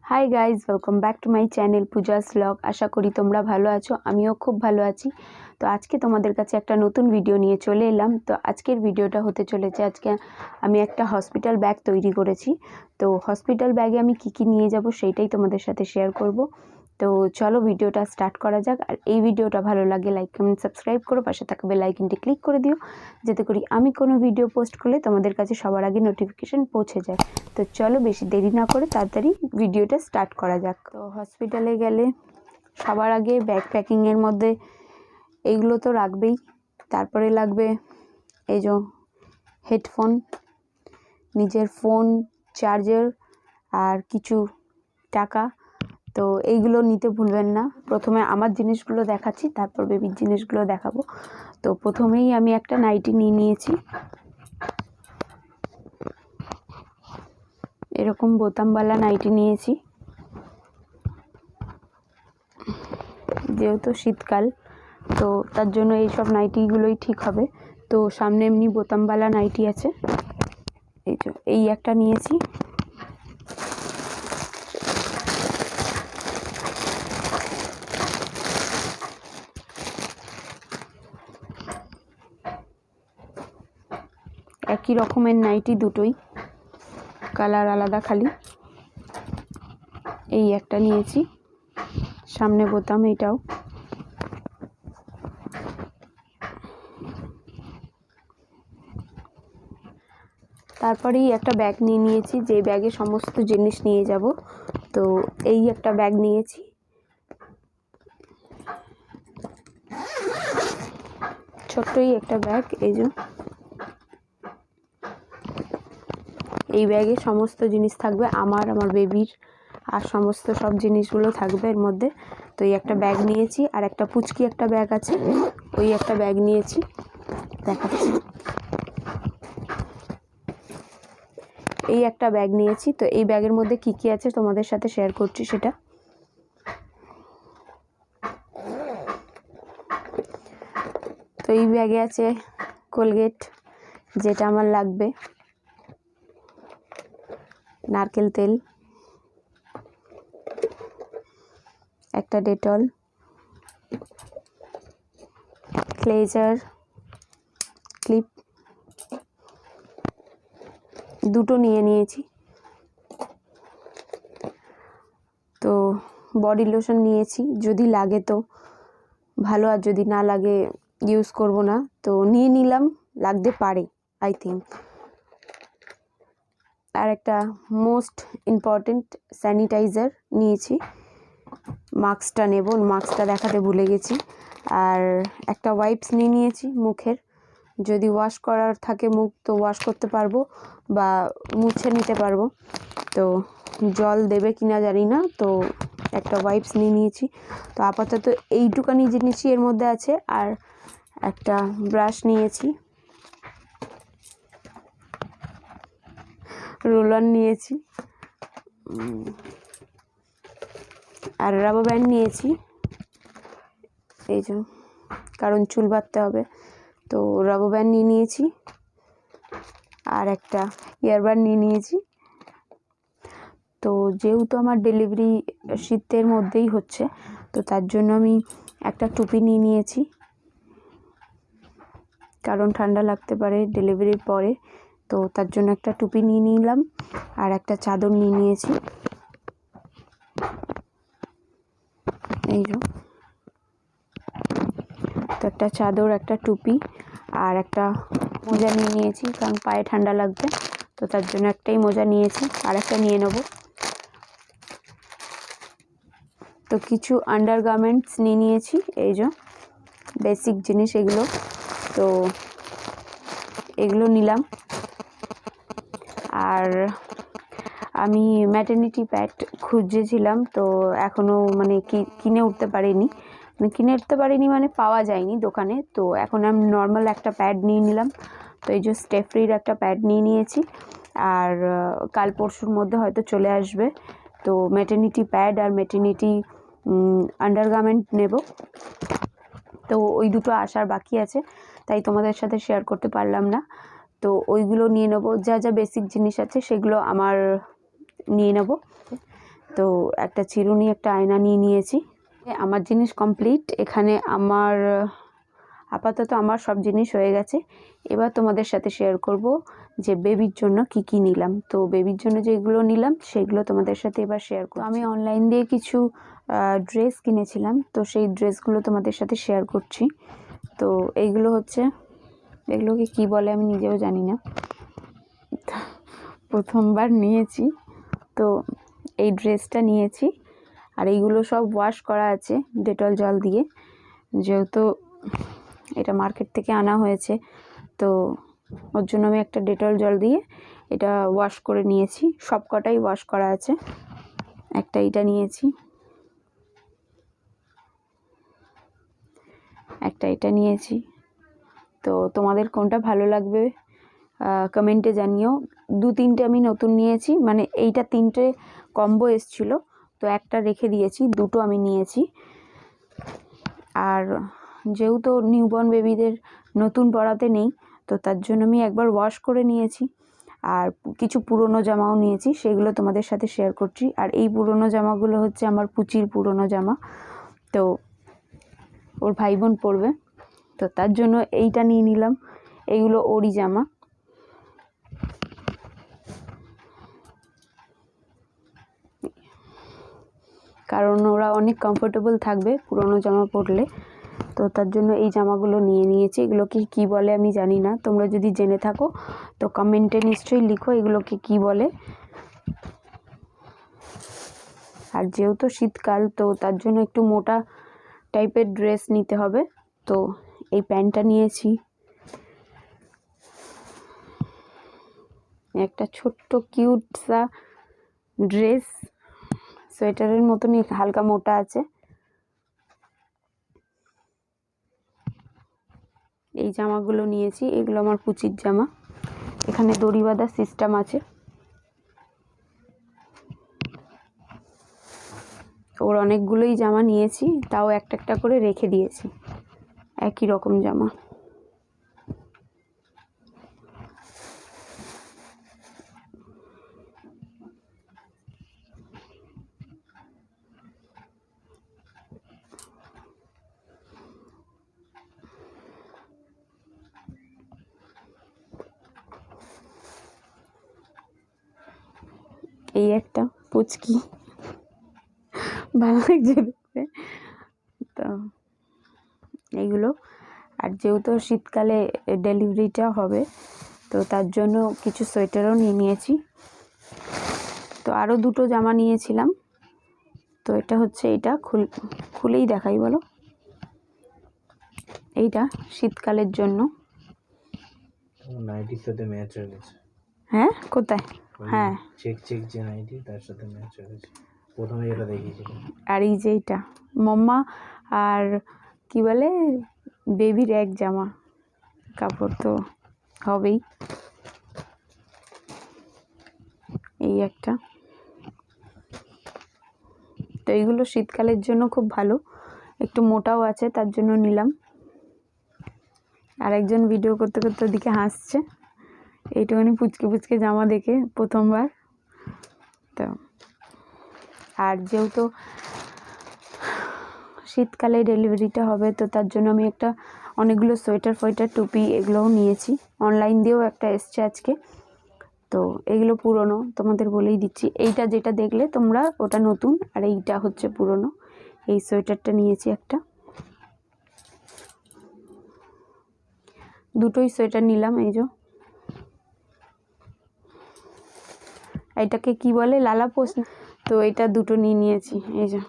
High guys, welcome back to my channel Puja's vlog. আশা করি তোমরা ভালো আছো, আমিও খুব ভালো আছি। তো আজকে তোমাদের কাছে একটা নতুন ভিডিও নিয়ে চলে এলাম। তো আজকের ভিডিওটা হতে চলেছে, আজকে আমি একটা হসপিটাল ব্যাগ তৈরি করেছি। তো হসপিটাল ব্যাগে আমি কি নিয়ে যাব সেইটাই তোমাদের সাথে শেয়ার করব। তো চলো ভিডিওটা স্টার্ট করা যাক। আর এই ভিডিওটা ভালো লাগে লাইক কমেন্ট সাবস্ক্রাইব করো, পাশে থাকা বেল আইকনটি ক্লিক করে দিও, যাতে করি আমি কোনো ভিডিও পোস্ট করলে তোমাদের কাছে সবার আগে নোটিফিকেশন পৌঁছে যায়। তো চলো বেশি দেরি না করে তাড়াতাড়ি ভিডিওটা স্টার্ট করা যাক। তো হসপিটালে গেলে সবার আগে ব্যাগ প্যাকিংয়ের মধ্যে এইগুলো তো রাখবেই, তারপরে লাগবে এই যে হেডফোন, নিজের ফোন, চার্জার আর কিছু টাকা। তো এইগুলো নিতে ভুলবেন না। প্রথমে আমার জিনিসগুলো দেখাচ্ছি, তারপর বেবির জিনিসগুলো দেখাবো। তো প্রথমেই আমি একটা নাইটি নিয়ে নিয়েছি, এরকম বোতামওয়ালা নাইটি নিয়েছি। যেহেতু শীতকাল, তো তার জন্য এইসব নাইটিগুলোই ঠিক হবে। তো সামনে এমনি বোতামওয়ালা নাইটি আছে, এই একটা নিয়েছি। একই রকমের নাইটি দুটোই, কালার আলাদা খালি। এই একটা নিয়েছি, সামনে বোতাম, এটাও। তারপরেই একটা ব্যাগ নিয়ে নিয়েছি, যে ব্যাগে সমস্ত জিনিস নিয়ে যাব। তো এই একটা ব্যাগ নিয়েছি, ছোট্টই একটা ব্যাগ। এই ব্যাগে সমস্ত জিনিস থাকবে, আমার বেবির আর সমস্ত সব জিনিসগুলো থাকবে এর মধ্যে। তো এই একটা ব্যাগ নিয়েছি। আর একটা পুচকি একটা ব্যাগ আছে, ওই একটা ব্যাগ নিয়েছি, দেখাচ্ছি। এই একটা ব্যাগ নিয়েছি। তো এই ব্যাগের মধ্যে কি আছে তোমাদের সাথে শেয়ার করছি সেটা। তো এই ব্যাগে আছে কোলগেট, যেটা আমার লাগবে, নারকেল তেল, একটা ডেটল, ক্লেজার ক্লিপ দুটো নিয়ে নিয়েছি। তো বডি লোশন নিয়েছি, যদি লাগে তো ভালো, আর যদি না লাগে ইউজ করব না। তো নিয়ে নিলাম, লাগতে পারে আই থিঙ্ক। আর একটা মোস্ট ইম্পর্টেন্ট স্যানিটাইজার নিয়েছি, মাস্কটা নেব, মাস্কটা দেখাতে ভুলে গেছি। আর একটা ওয়াইপস নিয়ে নিয়েছি মুখের, যদি ওয়াশ করার থাকে মুখ তো ওয়াশ করতে পারবো বা মুছে নিতে পারবো। তো জল দেবে কিনা জানি না, তো একটা ওয়াইপস নিয়ে নিয়েছি। তো আপাতত এইটুকানি জিনিসই এর মধ্যে আছে। আর একটা ব্রাশ নিয়েছি, রোলার নিয়েছি, আর রাবার ব্যান্ড নিয়েছি, এই যে, কারণ চুল বাঁধতে হবে। তো রাবার ব্যান্ড নিয়ে নিয়েছি, আর একটা ইয়ারবাড নিয়ে নিয়েছি। তো যেহেতু আমার ডেলিভারি শীতের মধ্যেই হচ্ছে, তো তার জন্য আমি একটা টুপি নিয়ে নিয়েছি, কারণ ঠান্ডা লাগতে পারে ডেলিভারির পরে। তো তার জন্য একটা টুপি নিয়ে নিলাম। আর একটা চাদর নিয়ে নিয়েছি, এই যে। তো একটা চাদর, একটা টুপি আর একটা মোজা নিয়ে নিয়েছি, কারণ পায়ে ঠান্ডা লাগবে। তো তার জন্য একটাই মোজা নিয়েছি, আর একটা নিয়ে নেব। তো কিছু আন্ডারগার্মেন্টস নিয়ে নিয়েছি, এই যে বেসিক জিনিস এগুলো। তো এগুলো নিলাম। আর আমি ম্যাটারনিটি প্যাড খুঁজেছিলাম, তো এখনও কিনে উঠতে পারিনি, মানে পাওয়া যায়নি দোকানে। তো এখন আমি নর্মাল একটা প্যাড নিয়ে নিলাম। তো এই যে স্টেফ্রির একটা প্যাড নিয়ে নিয়েছি, আর কাল পরশুর মধ্যে হয়তো চলে আসবে। তো ম্যাটারনিটি প্যাড আর ম্যাটারনিটি আন্ডারগার্মেন্ট নেব। তো ওই দুটো আসার বাকি আছে, তাই তোমাদের সাথে শেয়ার করতে পারলাম না। তো ওইগুলো নিয়ে নেব, যা যা বেসিক জিনিস আছে সেগুলো আমার নিয়ে নেব। তো একটা চিরুনি, একটা আয়না নিয়ে নিয়েছি। আমার জিনিস কমপ্লিট। এখানে আমার আপাতত আমার সব জিনিস হয়ে গেছে। এবার তোমাদের সাথে শেয়ার করব যে বেবির জন্য কি কি নিলাম। তো বেবির জন্য যেগুলো নিলাম সেগুলো তোমাদের সাথে এবার শেয়ার করব। আমি অনলাইন দিয়ে কিছু ড্রেস কিনেছিলাম, তো সেই ড্রেসগুলো তোমাদের সাথে শেয়ার করছি। তো এইগুলো হচ্ছে, এগুলোকে কি বলে আমি নিজেও জানি না, প্রথমবার নিয়েছি। তো এই ড্রেসটা নিয়েছি, আর এইগুলো সব ওয়াশ করা আছে ডেটল জল দিয়ে, যেহেতু এটা মার্কেট থেকে আনা হয়েছে। তো ওর জন্য আমি একটা ডেটল জল দিয়ে এটা ওয়াশ করে নিয়েছি। সব কটাই ওয়াশ করা আছে। একটা এটা নিয়েছি, একটা এটা নিয়েছি। তো তোমাদের কোনটা ভালো লাগবে কমেন্টে জানিও। 2-3টে আমি নতুন নিয়েছি, মানে এইটা 3টে কম্বো এসেছিলো, তো একটা রেখে দিয়েছি, 2টো আমি নিয়েছি। আর যেহেতু নিউবর্ন বেবিদের নতুন পরাতে নেই, তো তার জন্য আমি একবার ওয়াশ করে নিয়েছি। আর কিছু পুরনো জামাও নিয়েছি, সেগুলো তোমাদের সাথে শেয়ার করছি। আর এই পুরনো জামাগুলো হচ্ছে আমার পুচির পুরনো জামা, তো ওর ভাই বোন পরবে, তো তার জন্য এইটা নিয়ে নিলাম। এইগুলো ওরই জামা। কারণ ওরা অনেক কমফোর্টেবল থাকবে পুরনো জামা পরলে, তো তার জন্য এই জামাগুলো নিয়ে নিয়েছি। এগুলোকে কি বলে আমি জানি না, তোমরা যদি জেনে থাকো তো কমেন্টে নিশ্চয়ই লিখো এগুলোকে কি বলে। আর যেহেতু শীতকাল, তো তার জন্য একটু মোটা টাইপের ড্রেস নিতে হবে। তো এই প্যান্টটা নিয়েছি, একটা ছোট্ট কিউট সা ড্রেস, সোয়েটারের মতনই হালকা মোটা আছে। এই জামাগুলো নিয়েছি, এগুলো আমার পুচির জামা। এখানে দড়ি বাঁধা সিস্টেম আছে। ওর অনেকগুলোই জামা নিয়েছি, তাও একটা একটা করে রেখে দিয়েছি, একই রকম জামা। এই একটা পুচকি, ভালো লাগছে দেখতে। তো এইগুলো, আর যেহেতু শীতকালে ডেলিভারিটা হবে, তো তার জন্য কিছু সোয়েটারও নিয়ে নিয়েছি। তো আরও 2টো জামা নিয়েছিলাম। তো এটা হচ্ছে, এটা খুলেই দেখাই, বলো। এইটা শীতকালের জন্য। নাইটির সাথে ম্যাচ হয়ে গেছে। হ্যাঁ, কোথায়? হ্যাঁ, চেক চেক যে নাইটি, তার সাথে ম্যাচ হয়ে গেছে। প্রথমে যেটা দেখিয়েছিলাম। আর এই যে এইটা মাম্মা আর কি বলে বেবির এক জামা, কাপড় তো হবেই। এই একটা, তো এইগুলো শীতকালের জন্য খুব ভালো, একটু মোটাও আছে, তার জন্য নিলাম। আর একজন ভিডিও করতে করতে ওদিকে হাসছে, এইটুখানি পুচকে পুচকে জামা দেখে প্রথমবার। তো আর যেহেতু শীতকালে ডেলিভারিটা হবে, তো তার জন্য আমি একটা অনেকগুলো সোয়েটার ফোয়েটার টুপি এগুলোও নিয়েছি। অনলাইন দিয়েও একটা এসছে আজকে। তো এগুলো পুরনো, তোমাদের বলেই দিচ্ছি। এইটা যেটা দেখলে তোমরা ওটা নতুন, আর এইটা হচ্ছে পুরনো। এই সোয়েটারটা নিয়েছি একটা, 2টোই সোয়েটার নিলাম। এই যে এটাকে কি বলে, লালা পোষ, তো এটা 2টো নিয়ে নিয়েছি। এই যে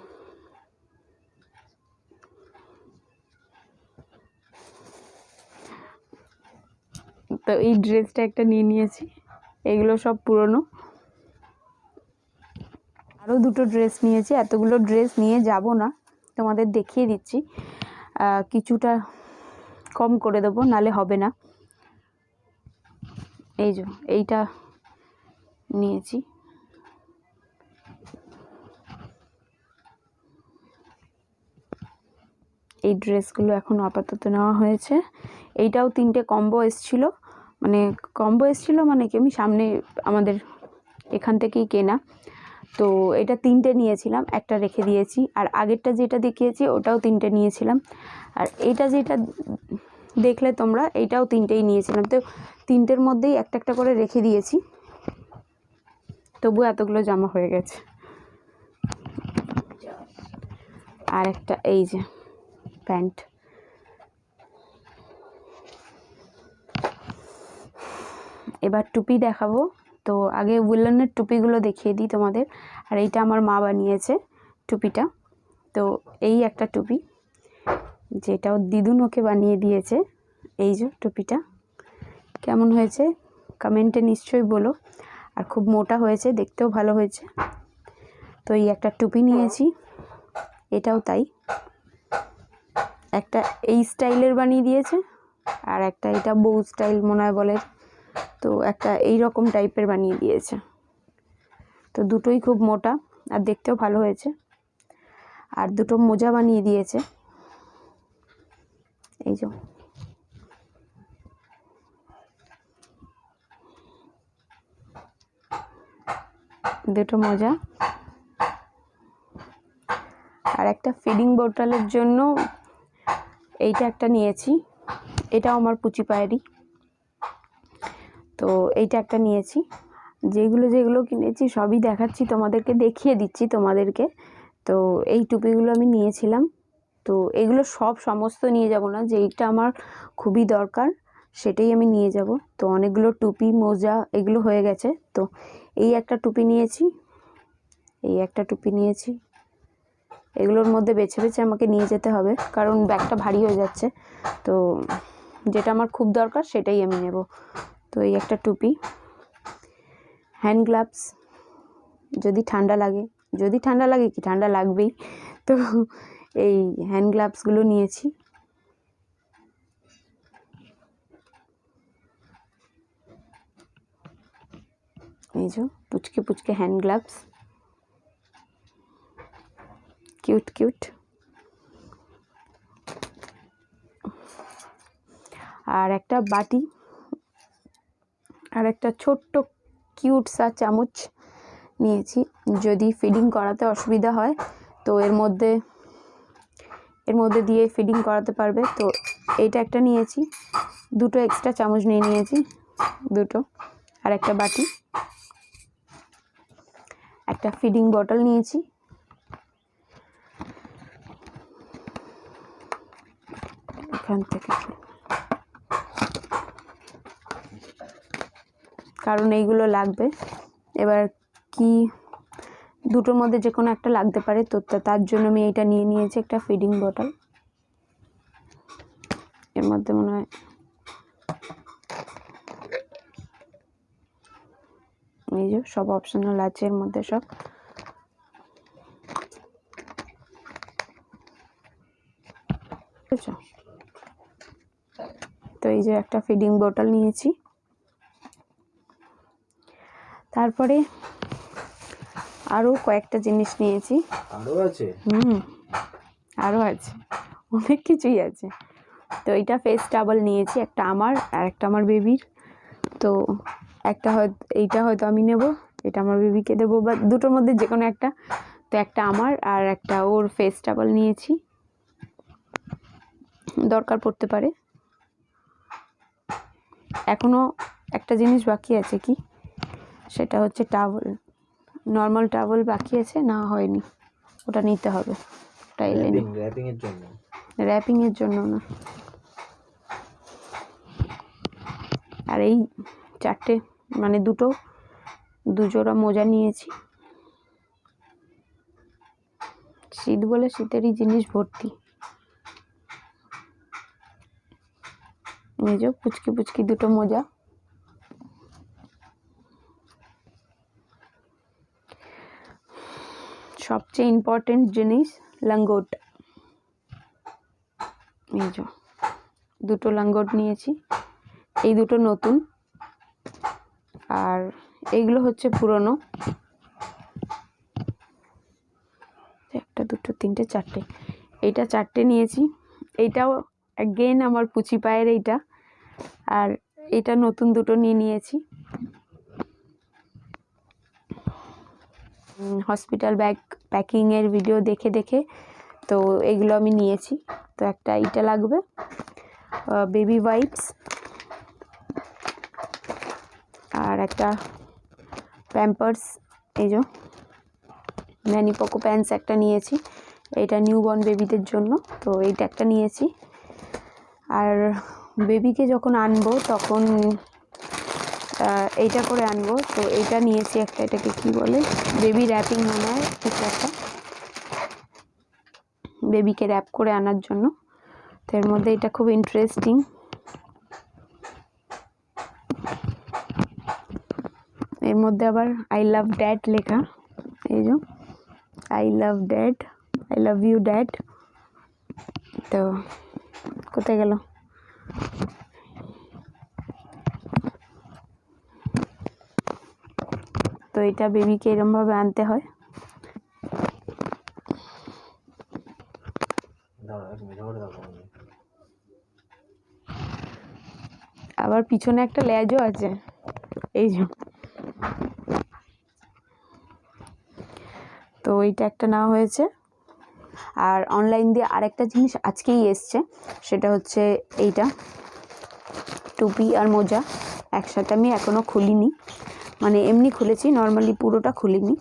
তো এই ড্রেসটা একটা নিয়ে নিয়েছি। এগুলো সব পুরনো। আরও 2টো ড্রেস নিয়েছি। এতগুলো ড্রেস নিয়ে যাব না, তোমাদের দেখিয়ে দিচ্ছি। কিছুটা কম করে দেবো, নালে হবে না। এই যে এইটা নিয়েছি, এই ড্রেসগুলো এখন আপাতত নেওয়া হয়েছে। এইটাও 3টে কম্বো এসেছিলো, মানে কি আমি সামনে আমাদের এখান থেকেই কেনা। তো এটা 3টে নিয়েছিলাম, একটা রেখে দিয়েছি। আর আগেরটা যেটা দেখিয়েছি ওটাও 3টে নিয়েছিলাম। আর এইটা যেটা দেখলে তোমরা, এইটাও 3টেই নিয়েছিলাম। তো 3টের মধ্যেই একটা একটা করে রেখে দিয়েছি, তবু এতগুলো জামা হয়ে গেছে। আর একটা এই যে প্যান্ট। এবার টুপি দেখাবো। তো আগে উলেনের টুপিগুলো দেখিয়ে দিই তোমাদের। আর এইটা আমার মা বানিয়েছে টুপিটা। তো এই একটা টুপি, যেটা ওর দিদুন ওকে বানিয়ে দিয়েছে। এই যে টুপিটা কেমন হয়েছে কমেন্টে নিশ্চয়ই বলো। আর খুব মোটা হয়েছে, দেখতেও ভালো হয়েছে। তো এই একটা টুপি নিয়েছি, এটাও তাই। একটা এই স্টাইলের বানিয়ে দিয়েছে, আর একটা এটা বউ স্টাইল মনে হয় বলে। তো একটা এই রকম টাইপের বানিয়ে দিয়েছে। তো দুটোই খুব মোটা আর দেখতেও ভালো হয়েছে। আর দুটো মোজা বানিয়ে দিয়েছে, এই যে দুটো মোজা। আর একটা ফিডিং বোতলের জন্য এইটা একটা নিয়েছি, এটাও আমার পুচি পায়েরই। তো এইটা একটা নিয়েছি। যেগুলো কিনেছি সবই দেখাচ্ছি তোমাদেরকে, দেখিয়ে দিচ্ছি তোমাদেরকে। তো এই টুপিগুলো আমি নিয়েছিলাম। তো এগুলো সমস্ত নিয়ে যাব না, যেইটা আমার খুবই দরকার সেটাই আমি নিয়ে যাব। তো অনেকগুলো টুপি মোজা এগুলো হয়ে গেছে। তো এই একটা টুপি নিয়েছি, এই একটা টুপি নিয়েছি। এগুলোর মধ্যে বেছে বেছে আমাকে নিয়ে যেতে হবে, কারণ ব্যাগটা ভারী হয়ে যাচ্ছে। তো যেটা আমার খুব দরকার সেটাই আমি নেব। তো এই একটা টুপি, হ্যান্ড গ্লাভস, যদি ঠান্ডা লাগে কি ঠান্ডা লাগবেই। তো এই হ্যান্ড গ্লাভসগুলো নিয়েছি। এই যে পুচকে পুচকে হ্যান্ড গ্লাভস, কিউট কিউট। আর একটা বাটি, আর একটা ছোট্ট কিউট সা চামচ নিয়েছি, যদি ফিডিং করাতে অসুবিধা হয় তো এর মধ্যে দিয়ে ফিডিং করাতে পারবে। তো এইটা একটা নিয়েছি, দুটো এক্সট্রা চামচ নিয়ে নিয়েছি, দুটো। আর একটা বাটি, একটা ফিডিং বটল নিয়েছি। এখান থেকে, কারণ এইগুলো লাগবে। এবার কি দুটোর মধ্যে যে কোনো একটা লাগতে পারে, তো তার জন্য আমি এইটা নিয়ে নিয়েছি, একটা ফিডিং বটল। এর মধ্যে মনে হয় এই যে সব অপশনাল আছে এর মধ্যে সব। তো এই যে একটা ফিডিং বটল নিয়েছি। তারপরে আরও কয়েকটা জিনিস নিয়েছি। আরো আছে? আরও আছে, অনেক কিছুই আছে। তো এটা ফেস টাওয়েল নিয়েছি, একটা আমার আর একটা আমার বেবির। তো একটা এইটা হয়তো আমি নেব, এটা আমার বেবিকে দেবো, বা দুটোর মধ্যে যে কোনো একটা। তো একটা আমার আর একটা ওর ফেস টাওয়েল নিয়েছি, দরকার পড়তে পারে। এখনও একটা জিনিস বাকি আছে, কি সেটা হচ্ছে টাওয়েল, নর্মাল টাওয়েল বাকি আছে, না হয়নি, ওটা নিতে হবে। ওটা এলে র্যাপিংয়ের জন্য না। আর এই চারটে মানে দু জোড়া মোজা নিয়েছি। শীত বলে শীতেরই জিনিস ভর্তি। এই যে পুচকি পুচকি দুটো মোজা। সবচেয়ে ইম্পর্টেন্ট জিনিস লাঙ্গোট। এই যে দুটো লাঙ্গোট নিয়েছি, এই দুটো নতুন, আর এইগুলো হচ্ছে পুরনো। একটা দুটো তিনটে চারটে, এইটা চারটে নিয়েছি। এইটাও অ্যাগেন আমার পুচি পায়ের এইটা। আর এটা নতুন দুটো নিয়েছি। হসপিটাল ব্যাগ প্যাকিংয়ের ভিডিও দেখে দেখে তো এগুলো আমি নিয়েছি। তো একটা এইটা লাগবে, বেবি ওয়াইপস, আর একটা প্যাম্পার্স, এই যে ম্যানি পোকো প্যান্টস একটা নিয়েছি, এটা নিউবর্ন বেবিদের জন্য, তো এইটা একটা নিয়েছি। আর বেবিকে যখন আনবো তখন এইটা করে আনবো, তো এইটা নিয়েছি একটা, এটাকে কি বলে, বেবি র্যাপিং মনে হয় কিছু একটা, বেবিকে র্যাপ করে আনার জন্য। তো এর মধ্যে এটা খুব ইন্টারেস্টিং, এর মধ্যে আবার আই লাভ ড্যাড লেখা, এই যে I love dad, I love you dad. তো কোথায় গেল, তো এটা বেবিকে এরমভাবে আনতে হয়। আবার পিছনে একটা লেজও আছে, এই যে, তো এইটা একটা নেওয়া হয়েছে। আর অনলাইন দিয়ে আরেকটা জিনিস আজকেই এসছে, সেটা হচ্ছে এইটা, টুপি আর মোজা একসাথে। আমি এখনও খুলিনি, মানে এমনি খুলেছি, নর্মালি পুরোটা খুলিনি।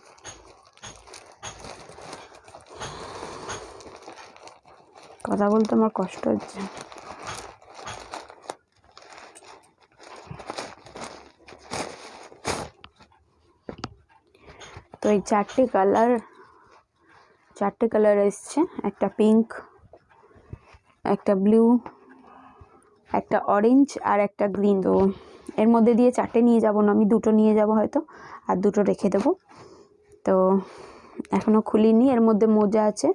কথা বলতে আমার কষ্ট হচ্ছে। তো এই চারটে কালার এসছে, একটা পিঙ্ক, একটা ব্লু, একটা অরেঞ্জ আর একটা গ্রিন। তো এর মধ্যে দিয়ে চারটে নিয়ে যাব না, আমি দুটো নিয়ে যাব হয়তো, আর দুটো রেখে দেবো। তো এখনও খুলিনি। এর মধ্যে মোজা আছে,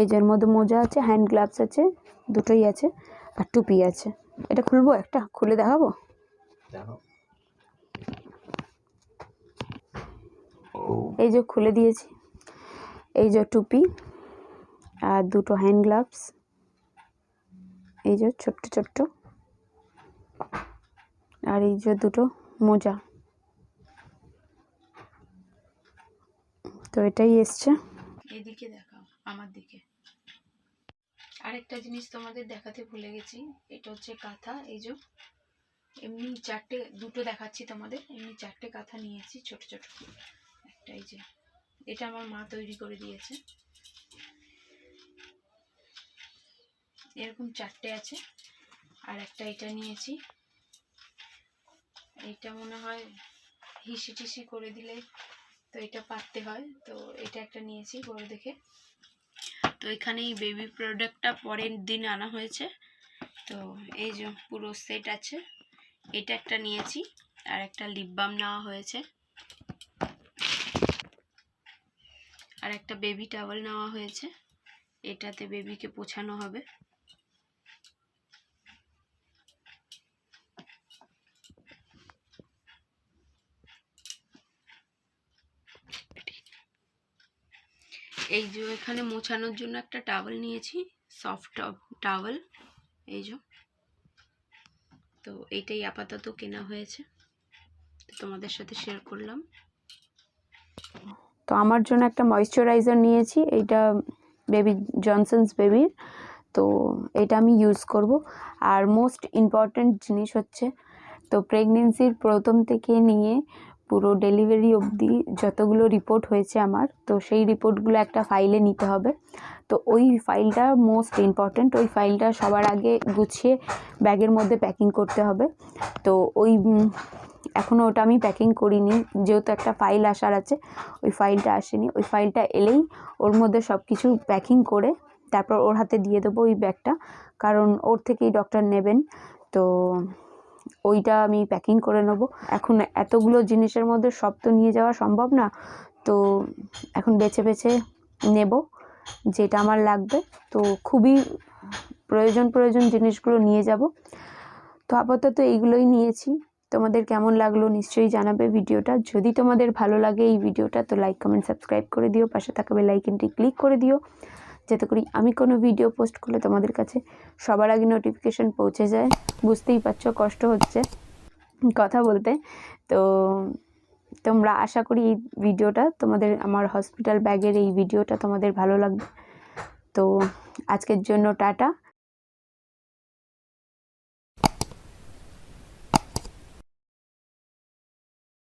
এই যে এর মধ্যে মোজা আছে, হ্যান্ড গ্লাভস আছে, দুটোই আছে, আর টুপি আছে। এটা খুলবো, একটা খুলে দেখাবো। এই যে খুলে দিয়েছি, এই যে টুপি আর দুটো হ্যান্ড গ্লাভস, এই যে ছোট্ট ছোট্ট, আর এই যে দুটো মোজা। তো এটাই এসছে। এদিকে দেখাও, আমার দিকে। আরেকটা জিনিস তোমাদের দেখাতে ভুলে গেছি, এটা হচ্ছে কাঁথা। এই যে এমনি দুটো দেখাচ্ছি তোমাদের, এমনি চারটে কাঁথা নিয়েছি ছোট ছোট। একটা এই যে, এটা আমার মা তৈরি করে দিয়েছে, এরকম চারটে আছে। আর একটা এটা নিয়েছি, এইটা মনে হয় হিসি টিসি করে দিলে তো এটা পাততে হয়, তো এটা একটা নিয়েছি বড় দেখে। তো এখানে এই বেবি প্রোডাক্টটা পরের দিন আনা হয়েছে, তো এই যে পুরো সেট আছে। এটা একটা নিয়েছি, আর একটা লিপ বাম নেওয়া হয়েছে, আর একটা বেবি টাওয়েল নেওয়া হয়েছে, এটাতে বেবিকে পোছানো হবে। এই যে এখানে মোছানোর জন্য একটা টাওয়েল নিয়েছি, সফট টাওয়েল, এই যে। তো এইটাই আপাতত কেনা হয়েছে, তো তোমাদের সাথে শেয়ার করলাম। তো আমার জন্য একটা ময়েশ্চারাইজার নিয়েছি, এইটা বেবি জনসনস বেবির, তো এটা আমি ইউজ করব। আর মোস্ট ইম্পর্ট্যান্ট জিনিস হচ্ছে, তো প্রেগনেন্সির প্রথম থেকে নিয়ে পুরো ডেলিভারি অবধি যতগুলো রিপোর্ট হয়েছে আমার, তো সেই রিপোর্টগুলো একটা ফাইলে নিতে হবে। তো ওই ফাইলটা মোস্ট ইম্পর্ট্যান্ট, ওই ফাইলটা সবার আগে গুছিয়ে ব্যাগের মধ্যে প্যাকিং করতে হবে। তো এখনও ওটা আমি প্যাকিং করিনি, যেহেতু একটা ফাইল আসার আছে, ওই ফাইলটা আসেনি। ওই ফাইলটা এলেই ওর মধ্যে সব কিছু প্যাকিং করে তারপর ওর হাতে দিয়ে দেবো ওই ব্যাগটা, কারণ ওর থেকেই ডক্টর নেবেন। তো ওইটা আমি প্যাকিং করে নেবো। এখন এতগুলো জিনিসের মধ্যে সব তো নিয়ে যাওয়া সম্ভব না, তো এখন বেছে বেছে নেব যেটা আমার লাগবে। তো খুবই প্রয়োজন জিনিসগুলো নিয়ে যাব। তো আপাতত এইগুলোই নিয়েছি। তোমাদের কেমন লাগলো নিশ্চয়ই জানাবে ভিডিওটা। যদি তোমাদের ভালো লাগে এই ভিডিওটা, তো লাইক কমেন্ট সাবস্ক্রাইব করে দিও, পাশে থাকা বেল আইকনটি ক্লিক করে দিও, যাতে করে আমি কোনো ভিডিও পোস্ট করলে তোমাদের কাছে সবার আগে নোটিফিকেশন পৌঁছে যায়। বুঝতেই পারছো কষ্ট হচ্ছে কথা বলতে। তো তোমরা আশা করি এই ভিডিওটা তোমাদের, আমার হসপিটাল ব্যাগের এই ভিডিওটা তোমাদের ভালো লাগবে। তো আজকের জন্য টাটা।